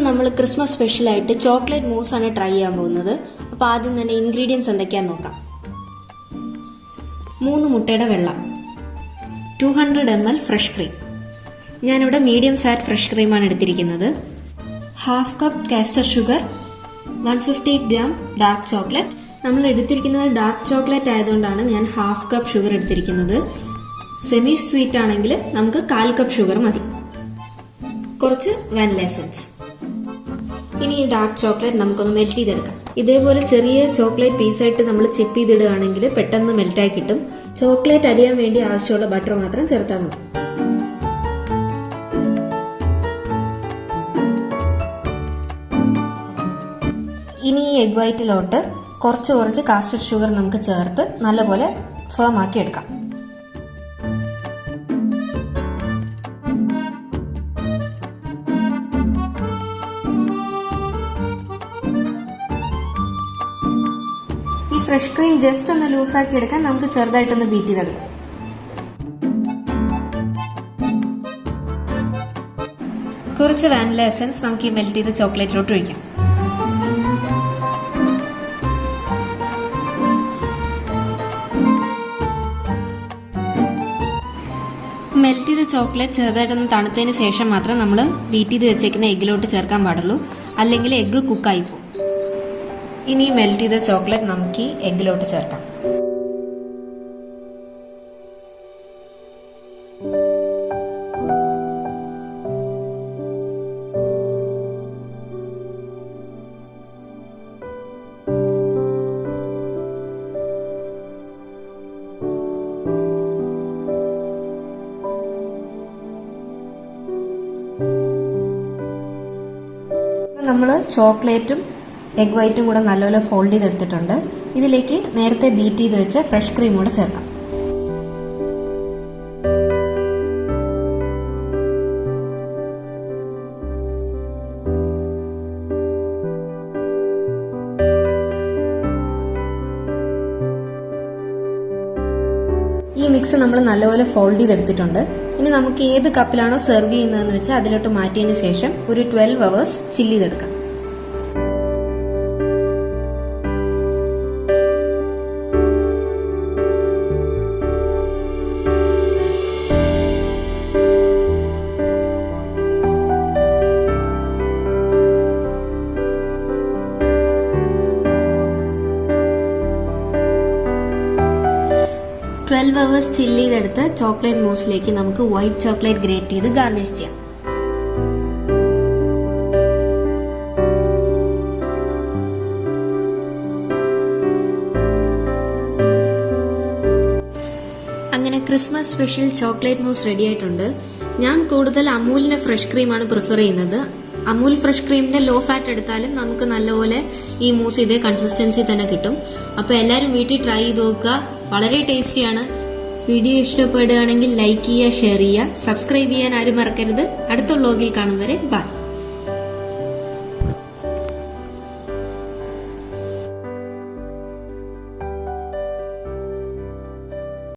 നമ്മൾ ക്രിസ്മസ് സ്പെഷ്യലായിട്ട് ചോക്ലേറ്റ് മൂസ് ആണ് ട്രൈ ചെയ്യാൻ പോകുന്നത്. അപ്പോൾ ആദ്യം തന്നെ ഇൻഗ്രീഡിയൻസ് എന്തൊക്കെയാന്ന് നോക്കാം. 3 മുട്ടയുടെ വെള്ള, 200 ml ഫ്രഷ് ക്രീം. ഞാനിവിടെ മീഡിയം ഫാറ്റ് ഫ്രഷ് ക്രീമാണ് എടുത്തിരിക്കുന്നത്. 1/2 cup castor sugar, 150 gram dark chocolate. നമ്മൾ എടുത്തിരിക്കുന്നത് ഡാർക്ക് ചോക്ലേറ്റ് ആയതുകൊണ്ടാണ് ഞാൻ 1/2 കപ്പ് ഷുഗർ എടുത്തിരിക്കുന്നത്. സെമി സ്വീറ്റ് ആണെങ്കിൽ നമുക്ക് 1/4 കപ്പ് ഷുഗർ മതി. കുറച്ച് വാനില എസൻസ്. ഇനി ഈ ഡാർക്ക് ചോക്ലേറ്റ് നമുക്കൊന്ന് മെൽറ്റ് ചെയ്തെടുക്കാം. ഇതേപോലെ ചെറിയ ചോക്ലേറ്റ് പീസായിട്ട് നമ്മൾ ചിപ്പ് ചെയ്തിടുകയാണെങ്കിൽ പെട്ടെന്ന് മെൽറ്റായി കിട്ടും. ചോക്ലേറ്റ് അരിയാൻ വേണ്ടി ആവശ്യമുള്ള ബട്ടർ മാത്രം ചേർത്താൽ മതി. ഇനി ഈ എഗ് വൈറ്റിലോട്ട് കുറച്ച് കാസ്റ്റർഡ് ഷുഗർ നമുക്ക് ചേർത്ത് നല്ലപോലെ ഫേം ആക്കി എടുക്കാം. ഫ്രഷ് ക്രീം ജസ്റ്റ് ഒന്ന് ലൂസാക്കി എടുക്കാൻ നമുക്ക് ചെറുതായിട്ടൊന്ന് ബീറ്റ് ചെയ്തെടുക്കാം. കുറച്ച് വാനില എസൻസ് നമുക്ക് ഈ മെൽറ്റ് ചെയ്ത ചോക്ലേറ്റിലോട്ട് ഒഴിക്കാം. മെൽറ്റ് ചെയ്ത ചോക്ലേറ്റ് ചെറുതായിട്ടൊന്ന് തണുത്തതിന് ശേഷം മാത്രം നമ്മൾ ബീറ്റ് ചെയ്ത് വെച്ചേക്കുന്ന എഗ്ഗിലോട്ട് ചേർക്കാൻ പാടുള്ളൂ, അല്ലെങ്കിൽ എഗ്ഗ് കുക്കായി പോകും. ഇനി മെൽറ്റ് ചെയ്ത ചോക്ലേറ്റ് നമുക്ക് ഈ എഗ്ഗിലോട്ട് ചേർക്കാം. നമ്മൾ ചോക്ലേറ്റും എഗ് വൈറ്റും കൂടെ നല്ലപോലെ ഫോൾഡ് ചെയ്തെടുത്തിട്ടുണ്ട്. ഇതിലേക്ക് നേരത്തെ ബീറ്റ് ചെയ്ത് വെച്ച ഫ്രഷ് ക്രീം കൂടെ ചേർക്കാം. ഈ മിക്സ് നമ്മൾ നല്ലപോലെ ഫോൾഡ് ചെയ്തെടുത്തിട്ടുണ്ട്. ഇനി നമുക്ക് ഏത് കപ്പിലാണോ സെർവ് ചെയ്യുന്നതെന്ന് വെച്ചാൽ അതിലോട്ട് മാറ്റിയതിന് ശേഷം ഒരു 12 hours ചില്ല് ചെയ്തെടുക്കാം. hours ചില്ല് ചെയ്തെടുത്ത് ചോക്ലേറ്റ് മൂസിലേക്ക് നമുക്ക് വൈറ്റ് ചോക്ലേറ്റ് ഗ്രേറ്റ് ചെയ്ത് ഗാർണിഷ് ചെയ്യാം. അങ്ങനെ ക്രിസ്മസ് സ്പെഷ്യൽ ചോക്ലേറ്റ് മൂസ് റെഡി ആയിട്ടുണ്ട്. ഞാൻ കൂടുതൽ അമൂലിന്റെ ഫ്രഷ് ക്രീമാണ് പ്രിഫർ ചെയ്യുന്നത്. അമൂൽ ഫ്രഷ് ക്രീമിന്റെ ലോ ഫാറ്റ് എടുത്താലും നമുക്ക് നല്ലപോലെ ഈ മൂസ് ഇതേ കൺസിസ്റ്റൻസി തന്നെ കിട്ടും. അപ്പൊ എല്ലാരും വീട്ടിൽ ട്രൈ ചെയ്ത് നോക്കുക. വളരെ ടേസ്റ്റിയാണ്. വീഡിയോ ഇഷ്ടപ്പെടുകയാണെങ്കിൽ ലൈക്ക് ചെയ്യുക, ഷെയർ ചെയ്യുക, സബ്സ്ക്രൈബ് ചെയ്യാൻ ആരും മറക്കരുത്. അടുത്ത വ്ലോഗിൽ കാണും വരെ ബൈ.